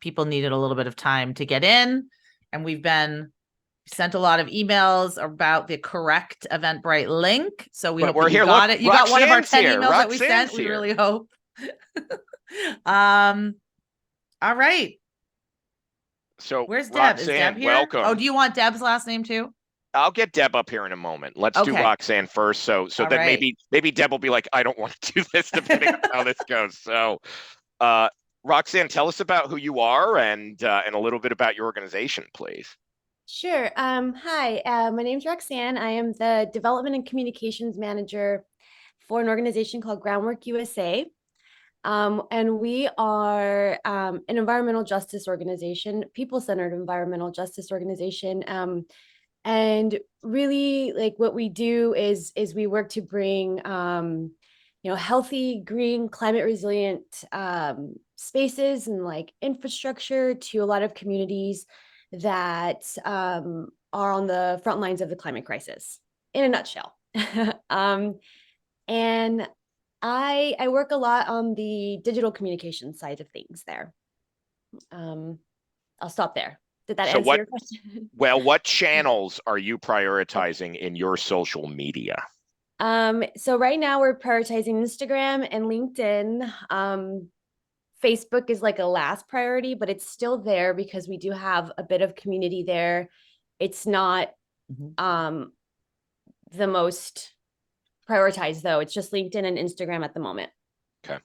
people needed a little bit of time to get in, and we've sent a lot of emails about the correct Eventbrite link. So we But hope we're that you here. Look, got it. You got one of our Roxanne's 10 here. emails that we Roxanne's sent. We here. really hope. All right. So, Where's Deb? Is Deb Roxanne, here? Oh, welcome. do you want Deb's last name too? I'll get Deb up here in a moment. Let's do Okay. Roxanne first. So All then right. maybe Deb will be like, I don't want to do this, depending on how this goes. So, uh, Roxanne, tell us about who you are and a little bit about your organization, please. Sure. Hi, my name's Roxanne. I am the Development and Communications Manager for an organization called Groundwork USA. And we are an environmental justice organization, people-centered environmental justice organization. And really, like, what we do is we work to bring healthy, green, climate resilient spaces and like infrastructure to a lot of communities that are on the front lines of the climate crisis, in a nutshell. And I work a lot on the digital communication side of things there. I'll stop there. Did that So answer your question? what channels are you prioritizing in your social media? So right now we're prioritizing Instagram and LinkedIn. Facebook is like a last priority, but it's still there because we do have a bit of community there. It's not the most prioritized though. It's just LinkedIn and Instagram at the moment. Okay.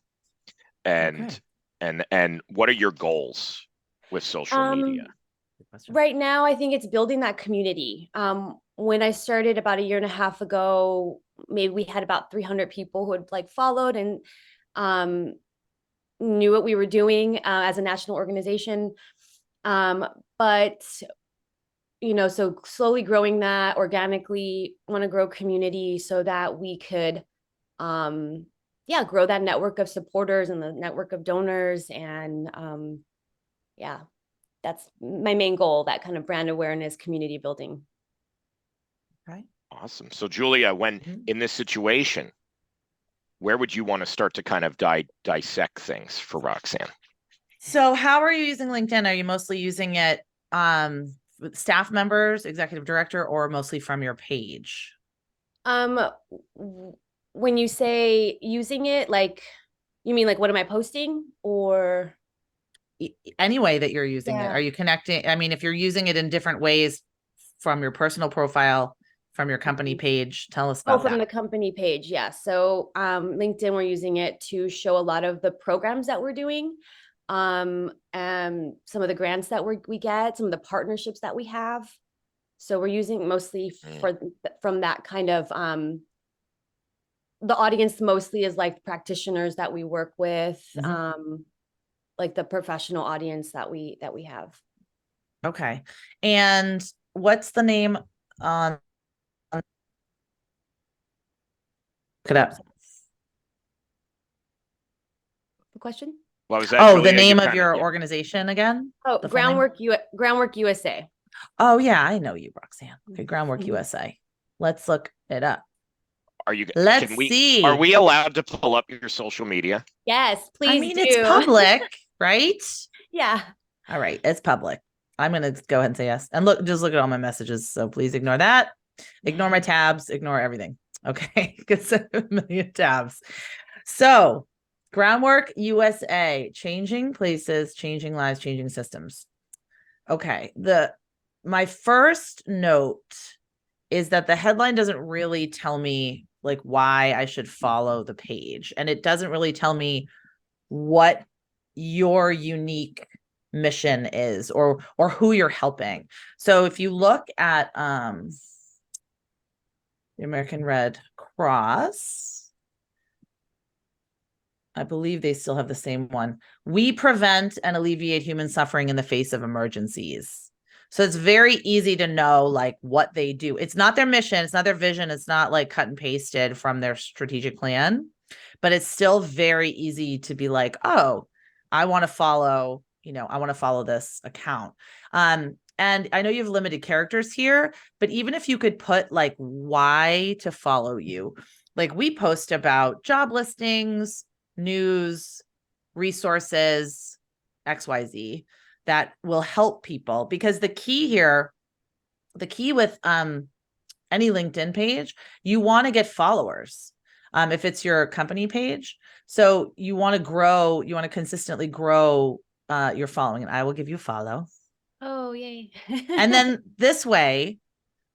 And what are your goals with social media? Right now, I think it's building that community. When I started about a year and a half ago, maybe we had about 300 people who had like followed and knew what we were doing as a national organization. But so slowly growing that organically, want to grow community so that we could grow that network of supporters and the network of donors. And that's my main goal, that kind of brand awareness, community building. Right. Awesome. So Julia, when in this situation, where would you want to start to kind of dissect things for Roxanne? So how are you using LinkedIn? Are you mostly using it with staff members, executive director, or mostly from your page? When you say using it, like, you mean like what am I posting, or any way that you're using it? Are you connecting? I mean, if you're using it in different ways from your personal profile, from your company page, tell us about that. From the company page, yeah. So LinkedIn, we're using it to show a lot of the programs that we're doing, and some of the grants that we get, some of the partnerships that we have. So we're using mostly from that kind of the audience mostly is like practitioners that we work with, like the professional audience that we have. Okay. And what's the name on look it up? The question? What was that? Oh, Julia? the name of your organization again? Oh, Groundwork USA. Oh yeah, I know you, Roxanne. Okay, Groundwork USA. Let's look it up. Let's see. Are we allowed to pull up your social media? Yes, please. I mean, it's public, right? Yeah. All right, it's public. I'm gonna go ahead and say yes. And just look at all my messages. So please ignore that. Ignore my tabs. Ignore everything. Okay, because a million tabs. So, Groundwork USA, changing places, changing lives, changing systems. Okay, my first note is that the headline doesn't really tell me like why I should follow the page, and it doesn't really tell me what your unique mission is or who you're helping. So if you look at the American Red Cross, I believe they still have the same one. We prevent and alleviate human suffering in the face of emergencies. So it's very easy to know like what they do. It's not their mission, it's not their vision, it's not like cut and pasted from their strategic plan, but it's still very easy to be like, oh, I want to follow this account. And I know you have limited characters here, but even if you could put like why to follow you, like we post about job listings, news, resources, XYZ that will help people, because the key here, the key with any LinkedIn page, you want to get followers. If it's your company page, so you want to grow, you want to consistently grow your following, and I will give you a follow. Oh, yay. And then this way,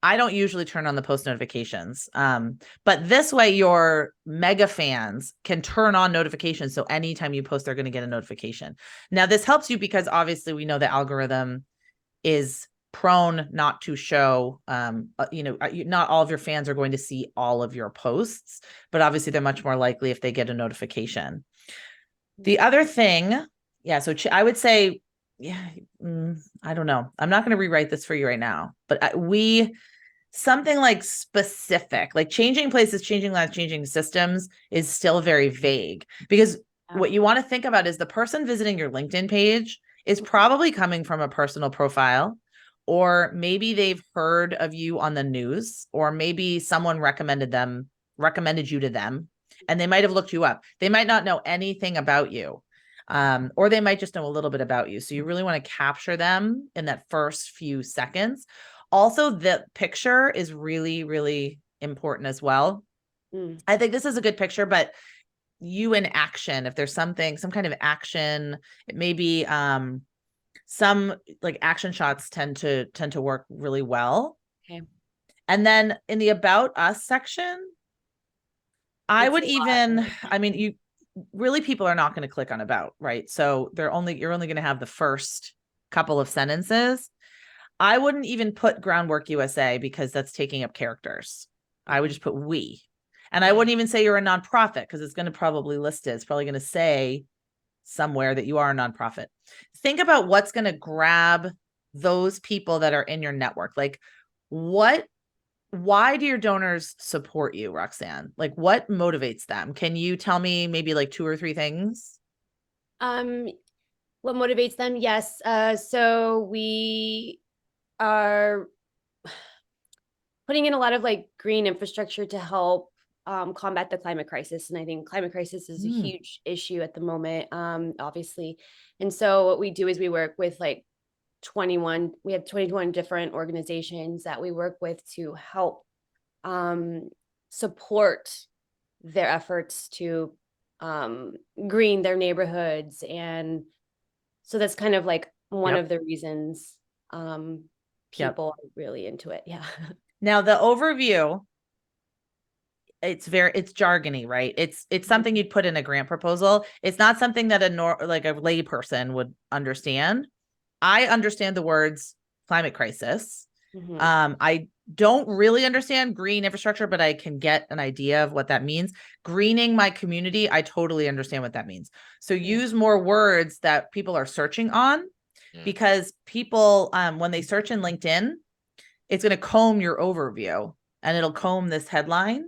I don't usually turn on the post notifications. But this way your mega fans can turn on notifications. So anytime you post, they're going to get a notification. Now, this helps you because obviously we know the algorithm is prone not to show, not all of your fans are going to see all of your posts, but obviously they're much more likely if they get a notification. The other thing, yeah, so I would say, yeah, I don't know. I'm not going to rewrite this for you right now, but something like specific, like changing places, changing lives, changing systems is still very vague, because what you want to think about is the person visiting your LinkedIn page is probably coming from a personal profile, or maybe they've heard of you on the news, or maybe someone recommended you to them, and they might have looked you up. They might not know anything about you. Or they might just know a little bit about you. So you really want to capture them in that first few seconds. Also, the picture is really, really important as well. I think this is a good picture, but you in action, if there's some kind of action, it may be some like action shots tend to work really well. Okay. And then in the About Us section, I would even, I mean, you really, people are not going to click on About, right? So you're only going to have the first couple of sentences. I wouldn't even put Groundwork USA because that's taking up characters. I would just put we. And I wouldn't even say you're a nonprofit because it's going to probably list it. It's probably going to say somewhere that you are a nonprofit. Think about what's going to grab those people that are in your network. Like why do your donors support you, Roxanne? Like what motivates them? Can you tell me maybe like 2 or 3 things? What motivates them? Yes. So we are putting in a lot of like green infrastructure to help combat the climate crisis. And I think climate crisis is a huge issue at the moment, obviously. And so what we do is we work with like 21 different organizations that we work with to help support their efforts to green their neighborhoods. And so that's kind of like one of the reasons people are really into it. Yeah. Now the overview, it's jargony, right? It's something you'd put in a grant proposal. It's not something that like a lay person would understand. I understand the words climate crisis. I don't really understand green infrastructure, but I can get an idea of what that means. Greening my community, I totally understand what that means. So use more words that people are searching on, because people, when they search in LinkedIn, it's going to comb your overview and it'll comb this headline.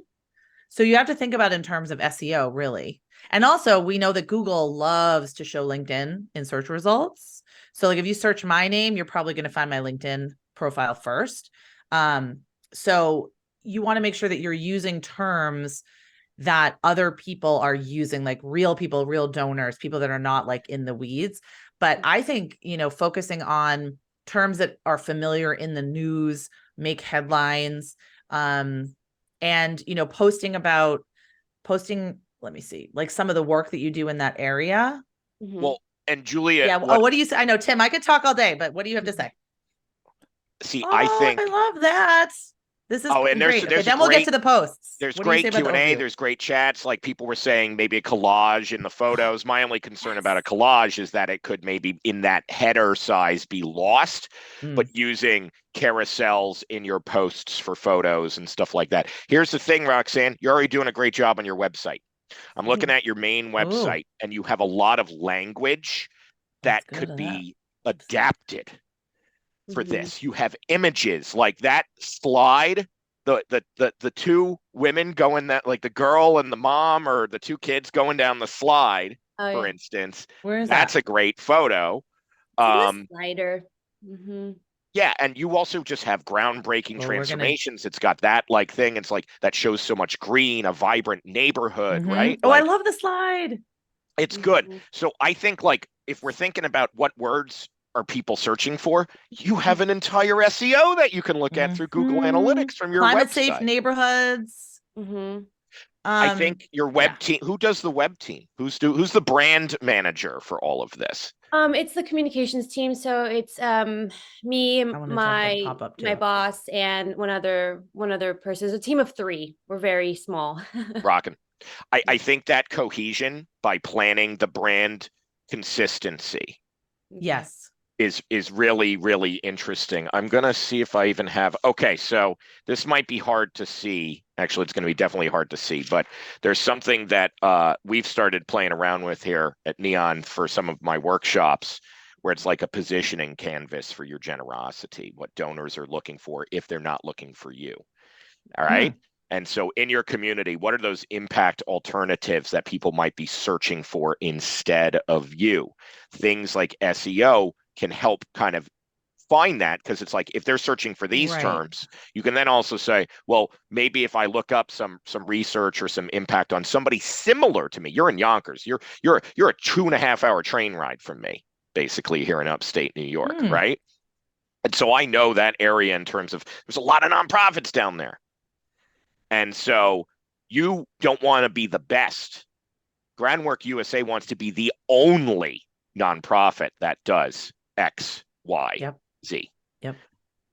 So you have to think about it in terms of SEO, really. And also, we know that Google loves to show LinkedIn in search results. So like if you search my name, you're probably going to find my LinkedIn profile first. So you want to make sure that you're using terms that other people are using, like real people, real donors, people that are not like in the weeds. But I think, focusing on terms that are familiar in the news, make headlines, and, posting, let me see, like some of the work that you do in that area. Well, and Julia. Yeah. What do you say? I know, Tim, I could talk all day, but what do you have to say? See, I think I love that. This is and great. Okay, then we'll get to the posts. There's great Q&A. There's great chats. Like people were saying, maybe a collage in the photos. My only concern about a collage is that it could maybe in that header size be lost, but using carousels in your posts for photos and stuff like that. Here's the thing, Roxanne, you're already doing a great job on your website. I'm looking at your main website and you have a lot of language that could be adapted for this. You have images like that slide, the 2 women going that, like the girl and the mom, or the 2 kids going down the slide, for instance. Where is that's that? a great photo. Slider. Yeah, and you also just have groundbreaking transformations. It's got that like thing. It's like that shows so much green, a vibrant neighborhood, right? Oh, I love the slide. It's good. So I think like if we're thinking about what words are people searching for, you have an entire SEO that you can look at through Google Analytics from your Climate safe website. neighborhoods. I think your web team, who does the web team? Who's the brand manager for all of this? It's the communications team. So it's me, my boss, and one other person. It's a team of 3. We're very small. Rockin'. I think that cohesion by planning the brand consistency. Yes. Is really, really interesting. I'm gonna see if I even have, okay, so this might be hard to see. Actually, it's gonna be definitely hard to see, but there's something that we've started playing around with here at Neon for some of my workshops, where it's like a positioning canvas for your generosity, what donors are looking for if they're not looking for you. All right. And so in your community, what are those impact alternatives that people might be searching for instead of you? Things like SEO can help kind of find that, because it's like if they're searching for these terms, you can then also say, well, maybe if I look up some research or some impact on somebody similar to me, you're in Yonkers, you're a 2.5-hour train ride from me, basically here in upstate New York, right? And so I know that area in terms of there's a lot of nonprofits down there. And so you don't want to be the best. Groundwork USA wants to be the only nonprofit that does X, Y, Z. Yep.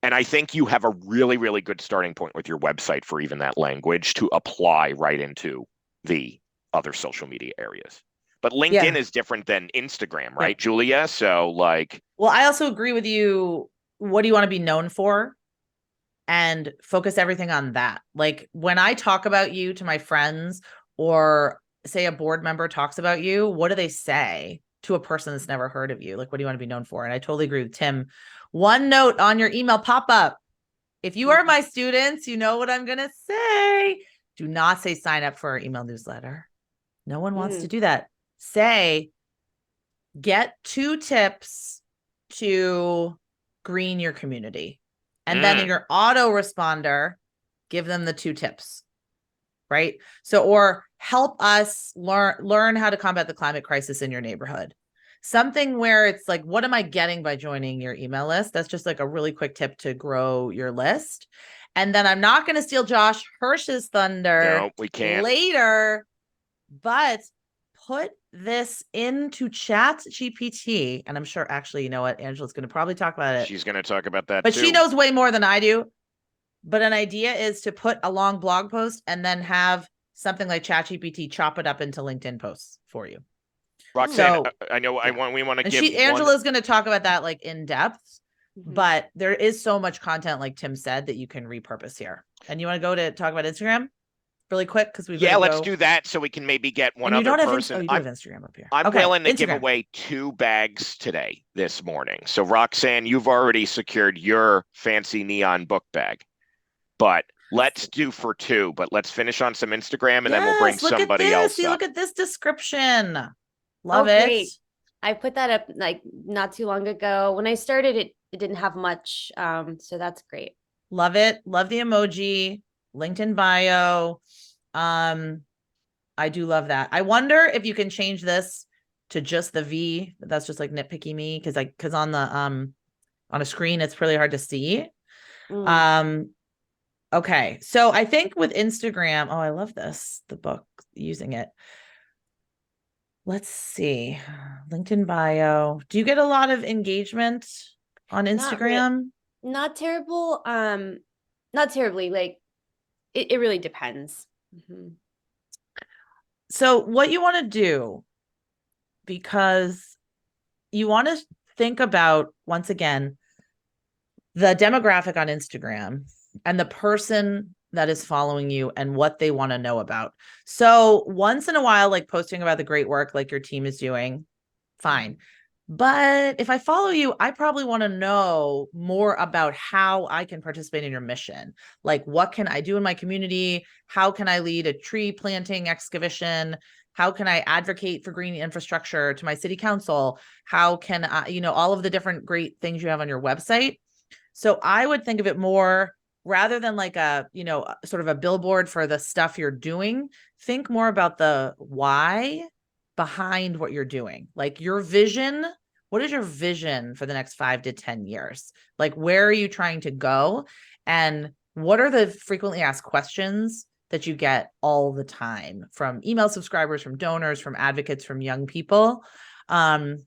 And I think you have a really, really good starting point with your website for even that language to apply right into the other social media areas. But LinkedIn is different than Instagram, right, Julia? So well, I also agree with you. What do you want to be known for? And focus everything on that. Like when I talk about you to my friends, or say a board member talks about you, what do they say to a person that's never heard of you? Like, what do you want to be known for? And I totally agree with Tim. One note on your email pop-up. If you are my students, you know what I'm going to say. Do not say sign up for our email newsletter. No one wants to do that. Say, get 2 tips to green your community. And then in your autoresponder, give them the 2 tips, right? So, or help us learn how to combat the climate crisis in your neighborhood. Something where it's like, what am I getting by joining your email list? That's just like a really quick tip to grow your list. And then I'm not going to steal Josh Hirsch's thunder. No, we can't. Later, but put this into Chat GPT. And I'm sure, actually, you know what? Angela's going to probably talk about it. She's going to talk about that but too. She knows way more than I do. But an idea is to put a long blog post and then have something like Chat GPT chop it up into LinkedIn posts for you. Roxanne, I know we want to give Angela's going to talk about that like in depth, but there is so much content, like Tim said, that you can repurpose here. And you want to go to talk about Instagram really quick? Because let's do that so we can maybe get one other person. You do have Instagram up here. I'm willing to give away 2 bags today, this morning. So Roxanne, you've already secured your fancy neon book bag, but let's do for 2. But let's finish on some Instagram, and then we'll bring somebody else. See, look at this description. Love it. Great. I put that up like not too long ago. When I started it didn't have much. So that's great. Love it. Love the emoji. LinkedIn bio. I do love that. I wonder if you can change this to just the V. That's just like nitpicky me, because on the on a screen it's really hard to see. Okay, so I think with Instagram, I love this, the book, using it. Let's see. LinkedIn bio. Do you get a lot of engagement on Instagram? Not terrible. Not terribly. Like it really depends. So what you want to do, because you want to think about, once again, the demographic on Instagram and the person that is following you and what they want to know about. So once in a while, like posting about the great work like your team is doing, fine. But if I follow you, I probably want to know more about how I can participate in your mission. Like, what can I do in my community? How can I lead a tree planting excavation? How can I advocate for green infrastructure to my city council? How can I, all of the different great things you have on your website. So I would think of it more, rather than like a, sort of a billboard for the stuff you're doing, think more about the why behind what you're doing. Like your vision, what is your vision for the next 5 to 10 years? Like, where are you trying to go? And what are the frequently asked questions that you get all the time from email subscribers, from donors, from advocates, from young people? And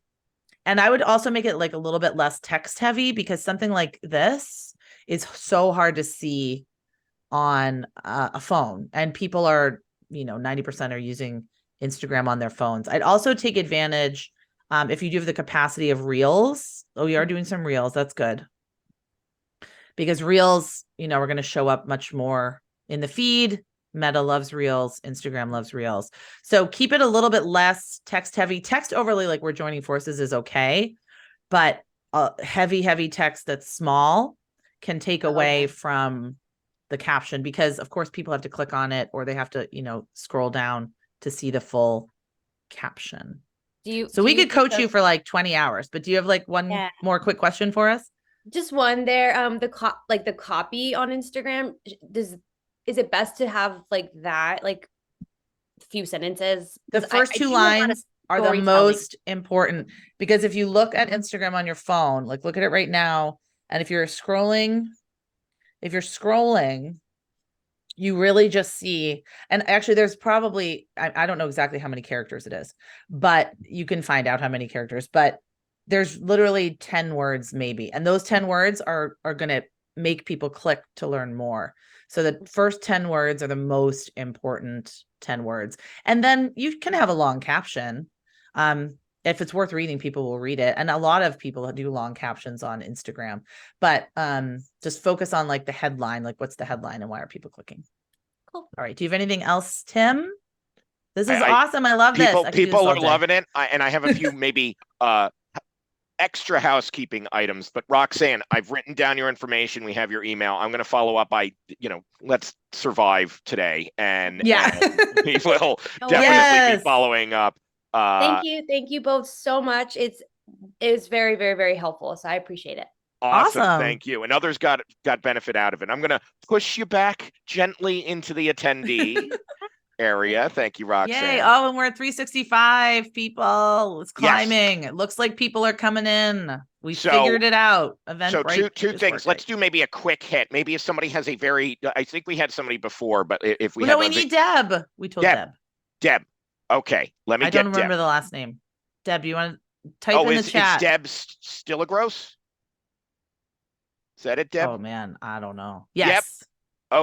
I would also make it like a little bit less text heavy, because something like this is so hard to see on a phone, and people are, 90% are using Instagram on their phones. I'd also take advantage, if you do have the capacity of reels. Oh, we are doing some reels. That's good. Because reels, we're going to show up much more in the feed. Meta loves reels. Instagram loves reels. So keep it a little bit less text heavy. Text overlay, like we're joining forces, is okay. But heavy text that's small can take away from the caption, because of course people have to click on it, or they have to, scroll down to see the full caption. So we could coach you for like 20 hours, but do you have like one more quick question for us? Just one there. The copy on Instagram, is it best to have like that, like few sentences? The first two lines are the most important, because if you look at Instagram on your phone, like look at it right now, and if you're scrolling, you really just see, and actually there's probably, I don't know exactly how many characters it is, but you can find out how many characters, but there's literally 10 words maybe. And those 10 words are going to make people click to learn more. So the first 10 words are the most important 10 words. And then you can have a long caption. If it's worth reading, people will read it. And a lot of people do long captions on Instagram, but just focus on like the headline, like what's the headline and why are people clicking? Cool. All right. Do you have anything else, Tim? This is awesome. I love this. People are loving it. And I have a few maybe extra housekeeping items, but Roxanne, I've written down your information. We have your email. I'm going to follow up by, let's survive today. And we will definitely be following up. Thank you both so much. It's very, very, very helpful. So I appreciate it. Awesome. Thank you. And others got benefit out of it. I'm going to push you back gently into the attendee area. Thank you, Roxanne. Yay. Oh, and we're at 365 people. It's climbing. Yes. It looks like people are coming in. We figured it out. Two things. Let's do maybe a quick hit. Maybe if somebody has a I think we had somebody before, but if we we need Deb. We told Deb. Deb. Okay. Let me I don't remember the last name. Deb, do you want to type in the chat? Is Deb Stillagross? Is that it, Deb? Oh man, I don't know. Yes. Yep.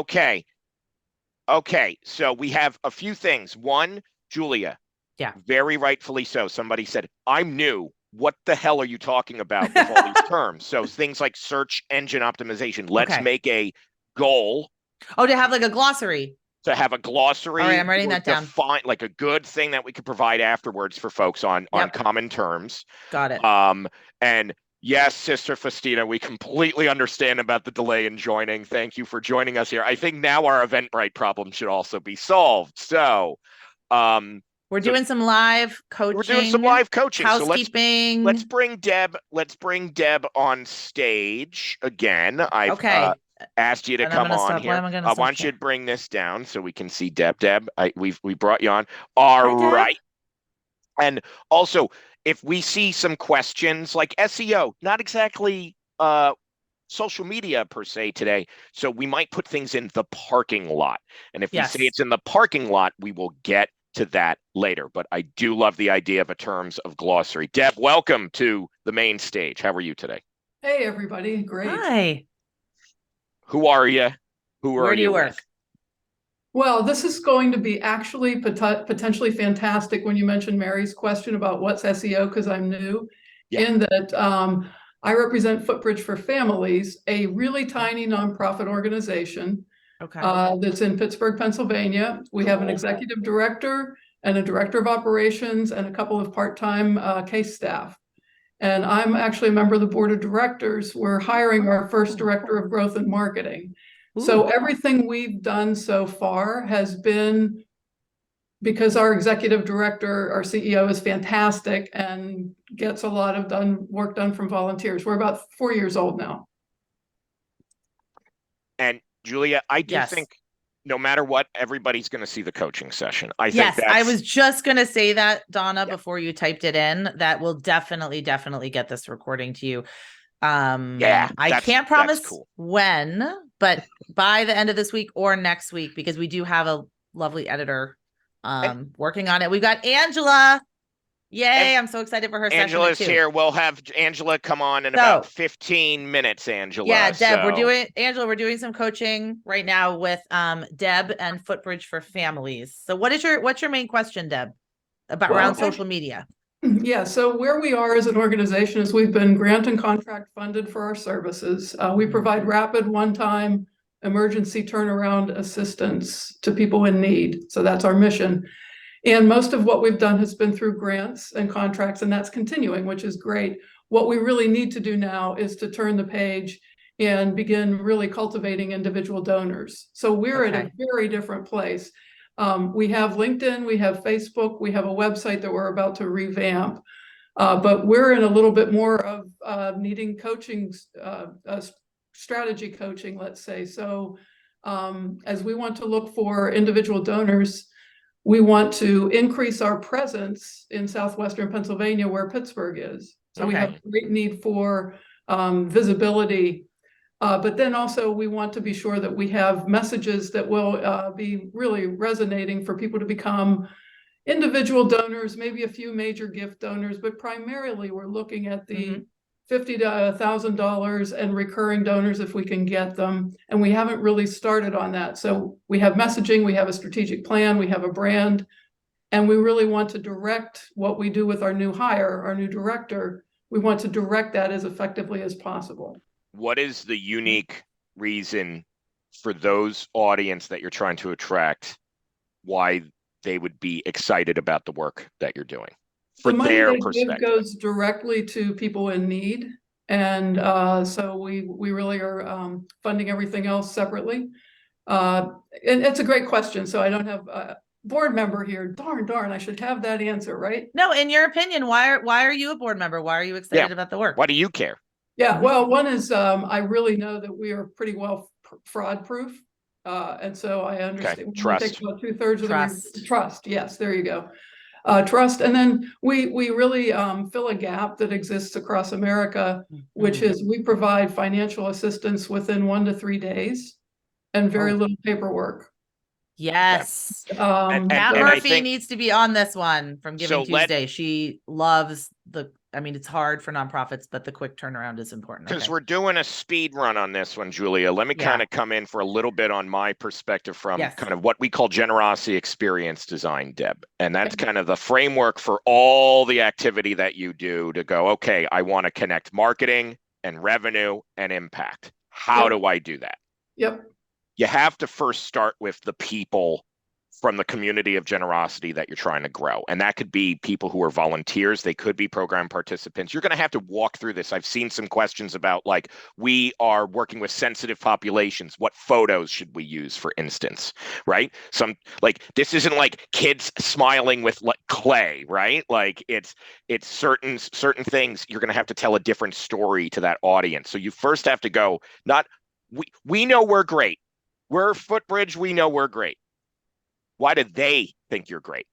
Okay. So we have a few things. One, Julia. Yeah. Very rightfully so. Somebody said, I'm new. What the hell are you talking about with all these terms? So things like search engine optimization. Let's make a goal. Oh, to have like a glossary. To have a glossary. All right, I'm writing that down. Define like a good thing that we could provide afterwards for folks on common terms. Got it. And yes, Sister Festina, we completely understand about the delay in joining. Thank you for joining us here. I think now our Eventbrite problem should also be solved. So we're doing some live coaching. We're doing some live coaching. Housekeeping. So let's bring Deb on stage again. I've asked you to come on here. I want you to bring this down so we can see Deb. We brought you on. All right. And also, if we see some questions like SEO, not exactly social media per se today, so we might put things in the parking lot. And if we say it's in the parking lot, we will get to that later. But I do love the idea of a terms of glossary. Deb, welcome to the main stage. How are you today? Hey, everybody. Great. Hi. Who are you? Where do you work? Well, this is going to be actually potentially fantastic when you mentioned Mary's question about what's SEO, because I'm new in that I represent Footbridge for Families, a really tiny nonprofit organization that's in Pittsburgh, Pennsylvania. We have an executive director and a director of operations and a couple of part-time case staff. And I'm actually a member of the board of directors. We're hiring our first director of growth and marketing. So everything we've done so far has been because our executive director, our CEO, is fantastic and gets a lot of work done from volunteers. We're about 4 years old now. And Julia, I do think no matter what, everybody's going to see the coaching session. I think Yes, that's, I was just going to say that, Donna, Yeah. before you typed it in, that will definitely get this recording to you. Yeah, I that's- can't that's promise cool. when, but by the end of this week or next week, because we do have a lovely editor working on it. We've got Angela. Yay, I'm so excited for her session Angela's too. here. We'll have Angela come on in So- about 15 minutes, Angela. Yeah, Deb, so- we're doing some coaching right now with Deb and Footbridge for Families. So what's your main question, Deb, about Well, around social media? Yeah, so where we are as an organization is we've been grant and contract funded for our services. We provide rapid one-time emergency turnaround assistance to people in need. So that's our mission. And most of what we've done has been through grants and contracts, and that's continuing, which is great. What we really need to do now is to turn the page and begin really cultivating individual donors. So we're at a very different place. We have LinkedIn, we have Facebook, we have a website that we're about to revamp. But we're in a little bit more of needing coaching, strategy coaching, let's say. So as we want to look for individual donors, we want to increase our presence in southwestern Pennsylvania where Pittsburgh is. So we have great need for visibility. But then also we want to be sure that we have messages that will be really resonating for people to become individual donors, maybe a few major gift donors, but primarily we're looking at the $50 to $1,000 and recurring donors if we can get them. And we haven't really started on that. So we have messaging, we have a strategic plan, we have a brand, and we really want to direct what we do with our new hire, our new director. We want to direct that as effectively as possible. What is the unique reason for those audience that you're trying to attract, why they would be excited about the work that you're doing? The money they give goes directly to people in need. And so we really are funding everything else separately. And it's a great question. So I don't have a board member here. Darn, I should have that answer, right? No, in your opinion, why are you a board member? Why are you excited about the work? Why do you care? Yeah, well, one is I really know that we are pretty well fraud proof. And so I understand. Trust. We take about 2/3 of the trust. Yes, there you go. Trust. And then we really fill a gap that exists across America, which is we provide financial assistance within 1 to 3 days and very little paperwork. Yes. Matt Murphy needs to be on this one from Giving Tuesday. She loves it's hard for nonprofits, but the quick turnaround is important. Because we're doing a speed run on this one, Julia. Let me kind of come in for a little bit on my perspective from kind of what we call generosity experience design, Deb. And that's kind of the framework for all the activity that you do to go, okay, I want to connect marketing and revenue and impact. How do I do that? Yep. You have to first start with the people from the community of generosity that you're trying to grow. And that could be people who are volunteers. They could be program participants. You're going to have to walk through this. I've seen some questions about, like, we are working with sensitive populations. What photos should we use, for instance, right? This isn't like kids smiling with clay, right? Like it's certain things. You're going to have to tell a different story to that audience. So you first have to go, we know we're great. We're Footbridge. We know we're great. Why do they think you're great?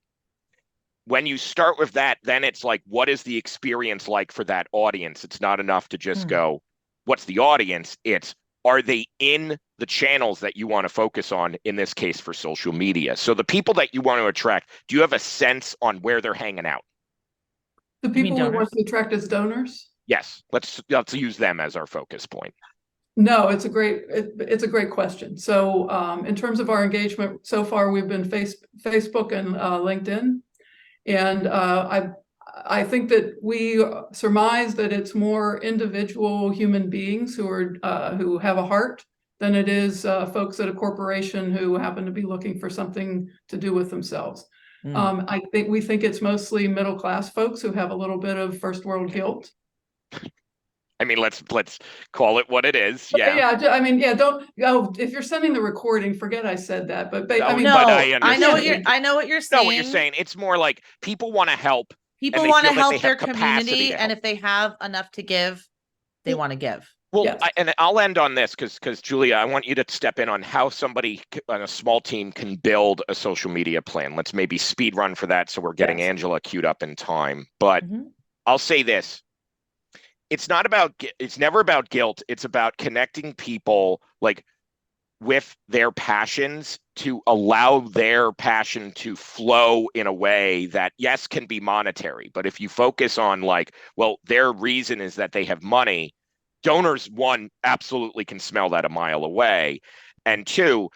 When you start with that, then it's like, what is the experience like for that audience? It's not enough to just go, what's the audience? It's, are they in the channels that you want to focus on, in this case for social media? So the people that you want to attract, do you have a sense on where they're hanging out? The people we want to attract as donors? Yes, let's use them as our focus point. No, it's a great question. So in terms of our engagement so far, we've been Facebook and LinkedIn. And I think that we surmise that it's more individual human beings who have a heart than it is folks at a corporation who happen to be looking for something to do with themselves. We think it's mostly middle-class folks who have a little bit of first world guilt. I mean, let's call it what it is. Yeah. Yeah. Don't go. If you're sending the recording, forget I said that. But I know what you're saying. No, what you're saying. It's more like people want to help. People want to help their community, and if they have enough to give, they want to give. Well, Yes. and I'll end on this because Julia, I want you to step in on how somebody on a small team can build a social media plan. Let's maybe speed run for that so we're getting Yes. Angela queued up in time. But Mhm. I'll say this. It's never about guilt. It's about connecting people like with their passions to allow their passion to flow in a way that, yes, can be monetary. But if you focus on like, well, their reason is that they have money, donors, one, absolutely can smell that a mile away. And two,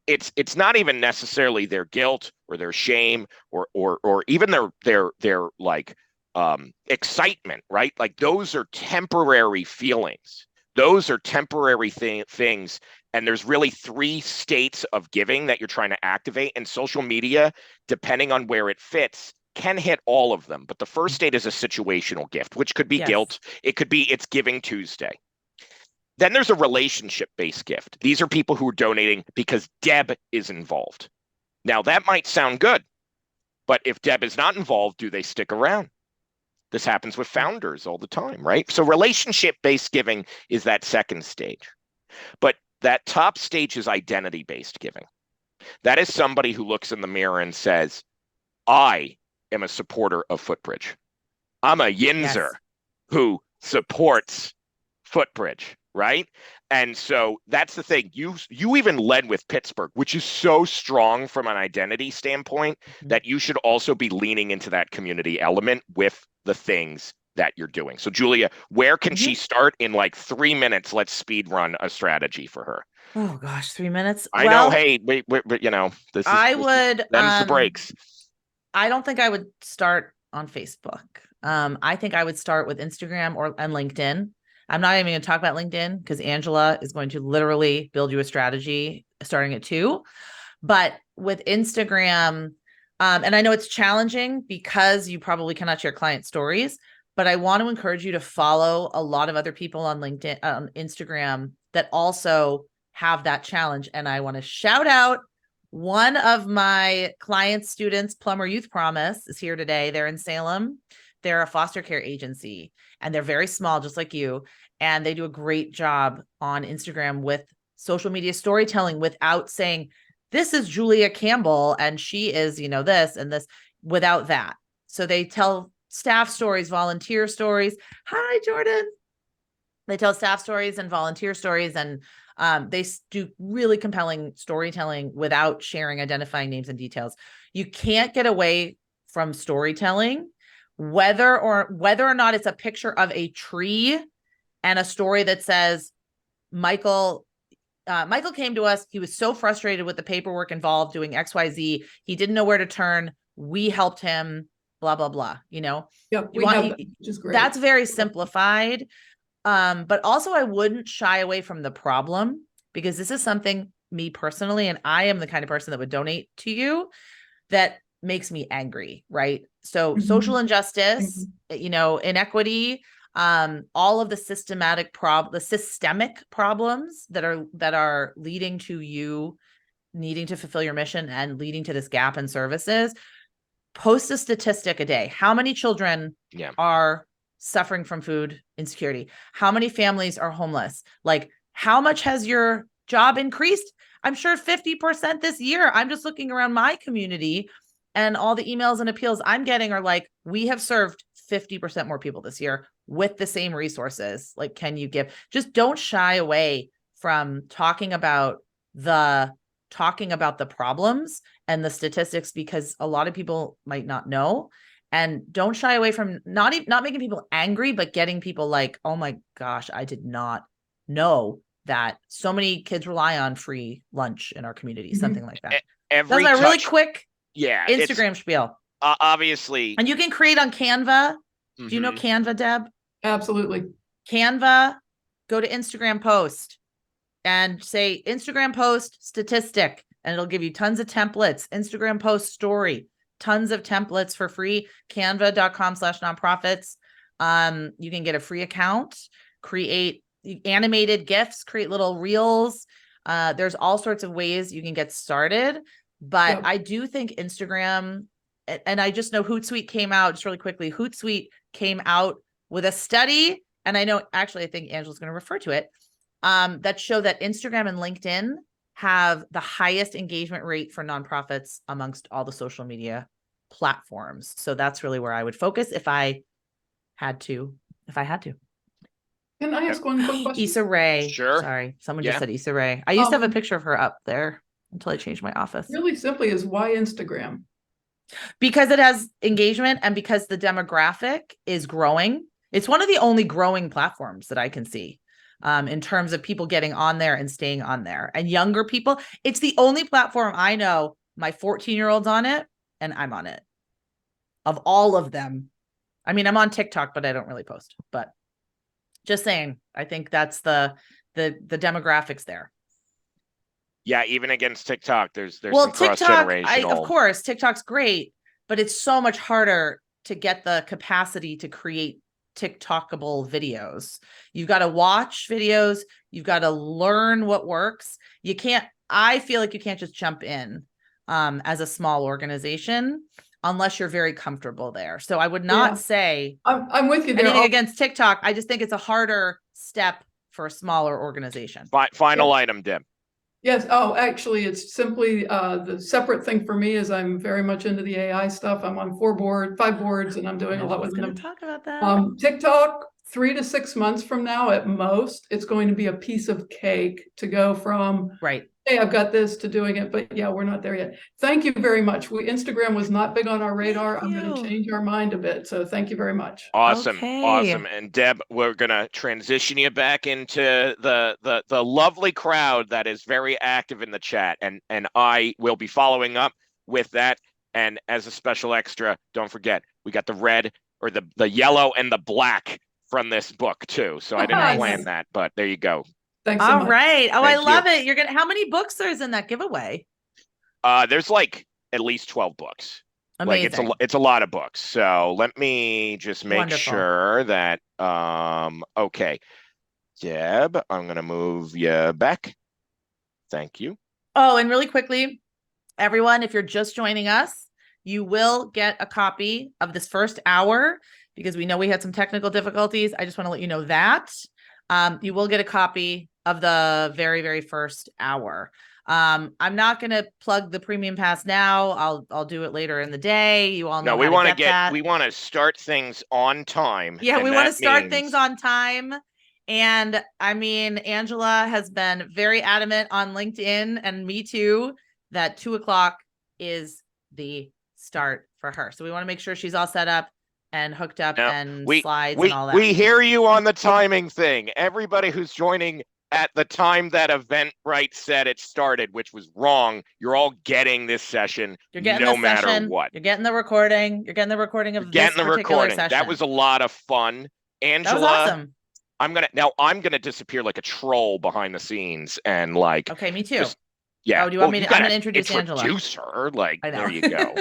it's not even necessarily their guilt or their shame or even their like excitement, right? Like those are temporary feelings. Those are temporary things. And there's really three states of giving that you're trying to activate. And social media, depending on where it fits, can hit all of them. But the first state is a situational gift, which could be Yes. guilt. It could be it's Giving Tuesday. Then there's a relationship-based gift. These are people who are donating because Deb is involved. Now, that might sound good, but if Deb is not involved, do they stick around? This happens with founders all the time, right? So relationship-based giving is that second stage. But that top stage is identity-based giving. That is somebody who looks in the mirror and says, I am a supporter of Footbridge. I'm a Yinzer who supports Footbridge, right? And so that's the thing. You even led with Pittsburgh, which is so strong from an identity standpoint that you should also be leaning into that community element with the things that you're doing. So Julia, where can she start in like 3 minutes? Let's speed run a strategy for her. Oh gosh, 3 minutes. I know, hey, wait, you know, this is them's the breaks. I don't think I would start on Facebook. I think I would start with Instagram and LinkedIn. I'm not even going to talk about LinkedIn because Angela is going to literally build you a strategy starting at 2. But with Instagram, and I know it's challenging because you probably cannot share client stories, but I want to encourage you to follow a lot of other people on LinkedIn, Instagram that also have that challenge. And I want to shout out one of my client students, Plumber Youth Promise, is here today. They're in Salem. They're a foster care agency and they're very small, just like you. And they do a great job on Instagram with social media storytelling without saying, this is Julia Campbell and she is, this and this, without that. So they tell staff stories, volunteer stories. Hi, Jordan. They tell staff stories and volunteer stories, and they do really compelling storytelling without sharing identifying names and details. You can't get away from storytelling, whether or not it's a picture of a tree and a story that says, Michael came to us. He was so frustrated with the paperwork involved doing XYZ. He didn't know where to turn. We helped him, blah, blah, blah. Yep, which is great. That's very simplified. But also I wouldn't shy away from the problem because this is something, me personally, and I am the kind of person that would donate to you, that makes me angry, right? So social injustice, inequity, all of the systemic problems that are leading to you needing to fulfill your mission and leading to this gap in services. Post a statistic a day. How many children are suffering from food insecurity? How many families are homeless? Like, how much has your job increased? I'm sure 50% this year. I'm just looking around my community and all the emails and appeals I'm getting are like, we have served 50% more people this year with the same resources. Like, can you give? Just don't shy away from talking about the problems and the statistics, because a lot of people might not know. And don't shy away from not making people angry, but getting people like, oh my gosh, I did not know that so many kids rely on free lunch in our community, something like that. That's a really quick Instagram spiel. Obviously. And you can create on Canva. Do you know Canva, Deb? Absolutely. Canva, go to Instagram post and say Instagram post statistic, and it'll give you tons of templates. Instagram post story, tons of templates for free. Canva.com/nonprofits. You can get a free account, create animated GIFs, create little reels. There's all sorts of ways you can get started. But I do think Instagram, and I just know Hootsuite came out, just really quickly, Hootsuite came out with a study and I know actually I think Angela's going to refer to it, that show that Instagram and LinkedIn have the highest engagement rate for nonprofits amongst all the social media platforms. So that's really where I would focus if I had to. Can I ask one quick question? Issa Rae. Sure. Sorry, someone Yeah. just said Issa Rae. I used to have a Um, picture of her up there until I changed my office. Really simply is why Instagram? Because it has engagement and because the demographic is growing. It's one of the only growing platforms that I can see in terms of people getting on there and staying on there. And younger people, it's the only platform I know my 14-year-old's on it and I'm on it. Of all of them. I mean, I'm on TikTok, but I don't really post. But just saying, I think that's the demographics there. Yeah, even against TikTok, there's Well, some cross TikTok, generational. of course, TikTok's great, but it's so much harder to get the capacity to create TikTokable videos. You've got to watch videos. You've got to learn what works. You can't, I feel like you can't just jump in as a small organization unless you're very comfortable there. So I would not say I'm with you there. anything against TikTok. I just think it's a harder step for a smaller organization. Final item, Deb. Yes. Oh, actually, it's simply the separate thing for me is I'm very much into the AI stuff. I'm on 5 boards, and I'm doing a lot with them. Talk about that. TikTok, 3 to 6 months from now at most, it's going to be a piece of cake to go from right. Hey, I've got this to doing it, but yeah, we're not there yet. Thank you very much. Instagram was not big on our radar. I'm going to change our mind a bit. So thank you very much. Awesome. Okay. Awesome. And Deb, we're going to transition you back into the lovely crowd that is very active in the chat. And I will be following up with that. And as a special extra, don't forget, we got the red or the yellow and the black from this book too. So I didn't plan that, but there you go. Thanks so All much. right. Oh, Thank I love you. it. You're gonna. How many books there's in that giveaway? There's like at least 12 books. Amazing. Like it's a lot of books. So let me just make sure that okay. Deb, I'm gonna move you back. Thank you. Oh, and really quickly, everyone, if you're just joining us, you will get a copy of this first hour because we know we had some technical difficulties. I just want to let you know that. You will get a copy of the very, very first hour. I'm not going to plug the premium pass now. I'll do it later in the day. You all know. No, we want to we want to start things on time. Yeah, we want to start things on time. And I mean, Angela has been very adamant on LinkedIn and me too, that 2:00 is the start for her. So we want to make sure she's all set up and hooked up and slides and all that. We hear you on the timing thing. Everybody who's joining at the time that Eventbrite said it started, which was wrong, you're all getting this session. You're getting no this matter session. what. You're getting the recording. You're getting the recording of this particular session. That was a lot of fun. Angela, that was awesome. I'm gonna disappear like a troll behind the scenes and like. Okay, me too. Yeah. Oh, do you want me to? I'm gonna introduce Angela. Introduce her. Like, there you go.